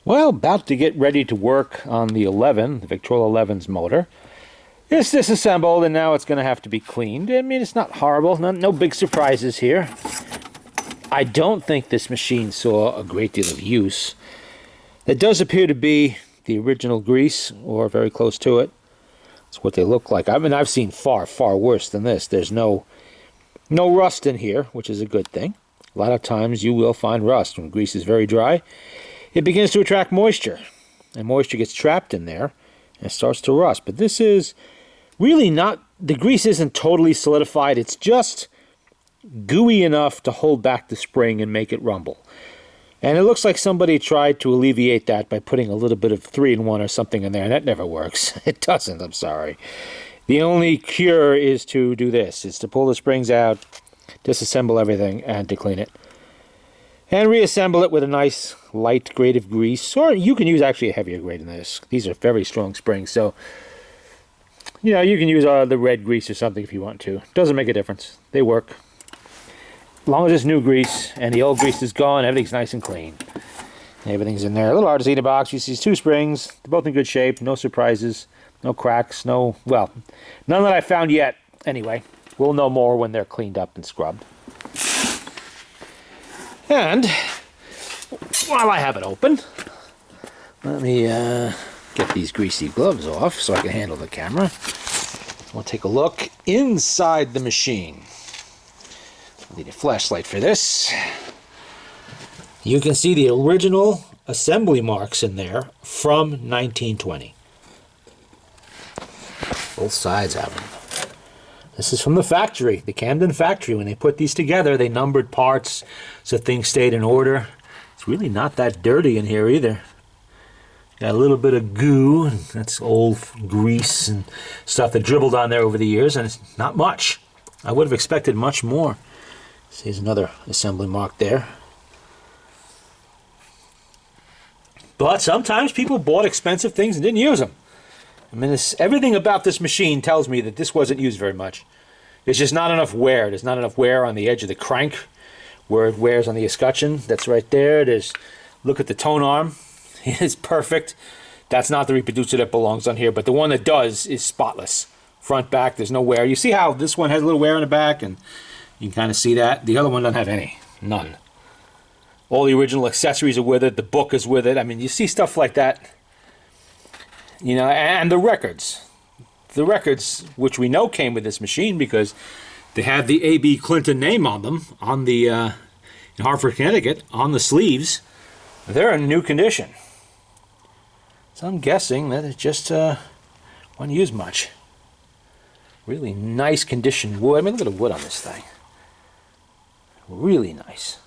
Well, about to get ready to work on the 11, the Victrola 11's motor. It's disassembled and now it's going to have to be cleaned. I mean, it's not horrible. No big surprises here. I don't think this machine saw a great deal of use. It does appear to be the original grease, or very close to it. That's what they look like. I mean, I've seen far worse than this. There's no rust in here, which is a good thing. A lot of times you will find rust when grease is very dry. It begins to attract moisture, and moisture gets trapped in there and starts to rust. But this is really not, the grease isn't totally solidified. It's just gooey enough to hold back the spring and make it rumble. And it looks like somebody tried to alleviate that by putting a little bit of 3-in-1 or something in there, and that never works. It doesn't, I'm sorry. The only cure is to do this. It's to pull the springs out, disassemble everything, and to clean it. And reassemble it with a nice light grade of grease, or you can use actually a heavier grade than this. These are very strong springs, so you know, you can use the red grease or something if you want to. Doesn't make a difference. They work. As long as it's new grease and the old grease is gone, everything's nice and clean. Everything's in there. A little hard to see in the box. You see 2 springs. They're both in good shape. No surprises. No cracks. Well, none that I found yet. Anyway, we'll know more when they're cleaned up and scrubbed. And while I have it open, let me get these greasy gloves off so I can handle the camera. We'll take a look inside the machine. I'll need a flashlight for this. You can see the original assembly marks in there from 1920. Both sides have them. This is from the factory, the Camden factory. When they put these together, they numbered parts so things stayed in order. It's really not that dirty in here either. Got a little bit of goo, and that's old grease and stuff that dribbled on there over the years, and it's not much. I would have expected much more. See, there's another assembly mark there. But sometimes people bought expensive things and didn't use them. I mean, everything about this machine tells me that this wasn't used very much. There's just not enough wear. There's not enough wear on the edge of the crank where it wears on the escutcheon. That's right there. Look at the tone arm. It's perfect. That's not the reproducer that belongs on here, but the one that does is spotless. Front, back, there's no wear. You see how this one has a little wear in the back, and you can kind of see that. The other one doesn't have any. None. All the original accessories are with it. The book is with it. I mean, you see stuff like that. You know, and the records. The records, which we know came with this machine because they have the A.B. Clinton name on them, on the, in Hartford, Connecticut, on the sleeves. They're in new condition. So I'm guessing that it just wasn't used much. Really nice condition wood. I mean, look at the wood on this thing. Really nice.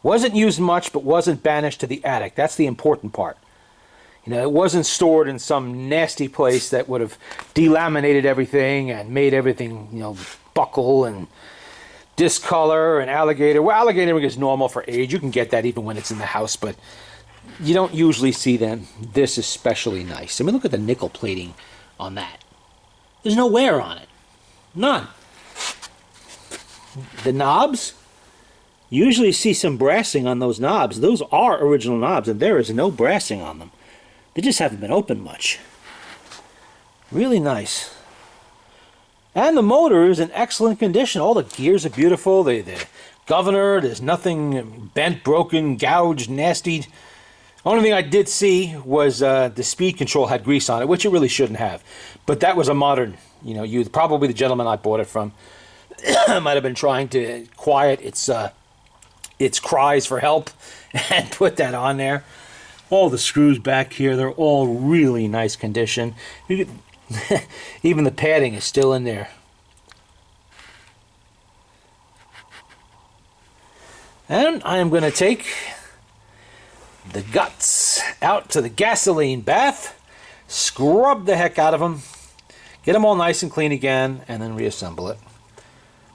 Wasn't used much, but wasn't banished to the attic. That's the important part. You know, it wasn't stored in some nasty place that would have delaminated everything and made everything, you know, buckle and discolor and alligator. Well, alligator is normal for age. You can get that even when it's in the house, but you don't usually see them. This is especially nice. I mean, look at the nickel plating on that. There's no wear on it. None. The knobs, you usually see some brassing on those knobs. Those are original knobs, and there is no brassing on them. They just haven't been opened much. Really nice. And the motor is in excellent condition. All the gears are beautiful. The governor, there's nothing bent, broken, gouged, nasty. Only thing I did see was the speed control had grease on it, which it really shouldn't have. But that was a modern, you know, use. Probably the gentleman I bought it from might have been trying to quiet its cries for help and put that on there. All the screws back here, they're all really nice condition. Even the padding is still in there. And I am going to take the guts out to the gasoline bath, scrub the heck out of them, get them all nice and clean again, and then reassemble it.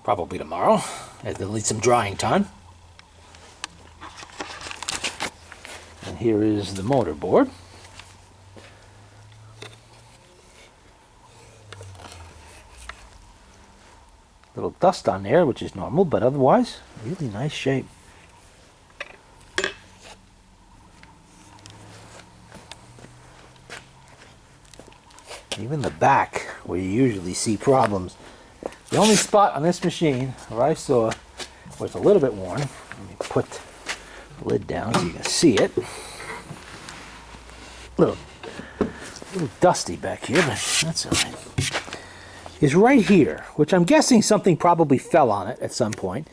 Probably tomorrow, as they'll need some drying time. And here is the motor board. Little dust on there, which is normal, but otherwise, really nice shape. Even the back, where you usually see problems. The only spot on this machine where I saw where it's a little bit worn, let me put the lid down so you can see it. A little dusty back here, but that's all right. Is right here, which I'm guessing something probably fell on it at some point.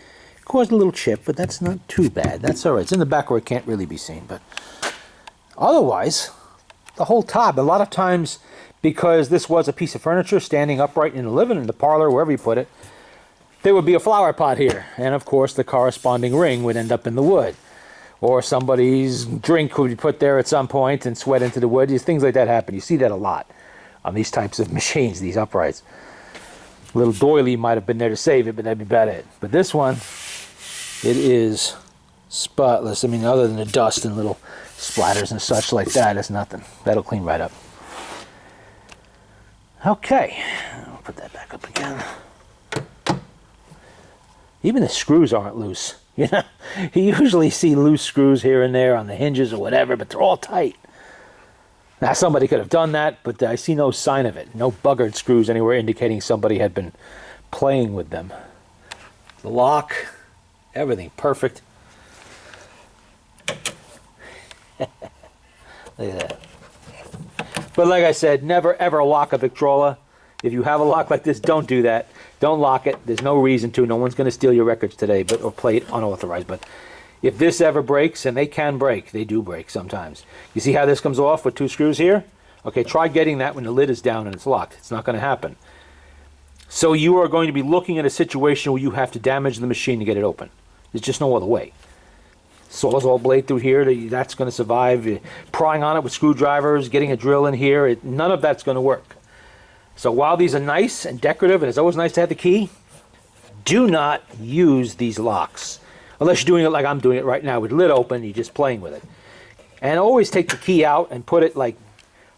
Caused a little chip, but that's not too bad. That's all right. It's in the back where it can't really be seen, but otherwise, the whole top, a lot of times, because this was a piece of furniture standing upright in the living room, in the parlor, wherever you put it, there would be a flower pot here, and of course the corresponding ring would end up in the wood. Or somebody's drink would be put there at some point and sweat into the wood. Things like that happen. You see that a lot on these types of machines, these uprights. A little doily might have been there to save it, but that'd be about it. But this one, it is spotless. I mean, other than the dust and little splatters and such like that, it's nothing. That'll clean right up. Okay, I'll put that back up again. Even the screws aren't loose. You know, you usually see loose screws here and there on the hinges or whatever, but they're all tight. Now, somebody could have done that, but I see no sign of it. No buggered screws anywhere indicating somebody had been playing with them. The lock, everything perfect. Look at that. But like I said, never ever lock a Victrola. If you have a lock like this, don't do that. Don't lock it. There's no reason to. No one's going to steal your records today, or play it unauthorized. But if this ever breaks, and they can break, they do break sometimes. You see how this comes off with two screws here? Okay, try getting that when the lid is down and it's locked. It's not going to happen. So you are going to be looking at a situation where you have to damage the machine to get it open. There's just no other way. Sawzall blade through here, that's going to survive. Prying on it with screwdrivers, getting a drill in here, none of that's going to work. So while these are nice and decorative, and it's always nice to have the key, do not use these locks. Unless you're doing it like I'm doing it right now with lid open, you're just playing with it. And always take the key out and put it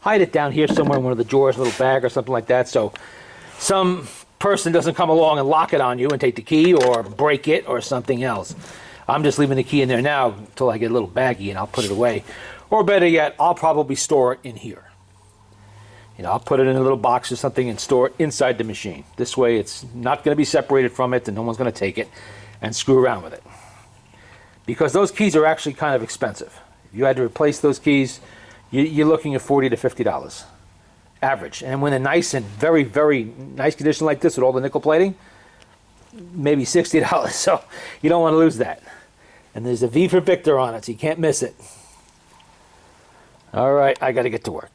hide it down here somewhere in one of the drawers, a little bag or something like that, so some person doesn't come along and lock it on you and take the key or break it or something else. I'm just leaving the key in there now until I get a little baggy and I'll put it away. Or better yet, I'll probably store it in here. You know, I'll put it in a little box or something and store it inside the machine. This way it's not going to be separated from it and no one's going to take it and screw around with it. Because those keys are actually kind of expensive. If you had to replace those keys, you're looking at $40 to $50 average. And when they're nice and very, very nice condition like this with all the nickel plating, maybe $60. So you don't want to lose that. And there's a V for Victor on it, so you can't miss it. All right, I got to get to work.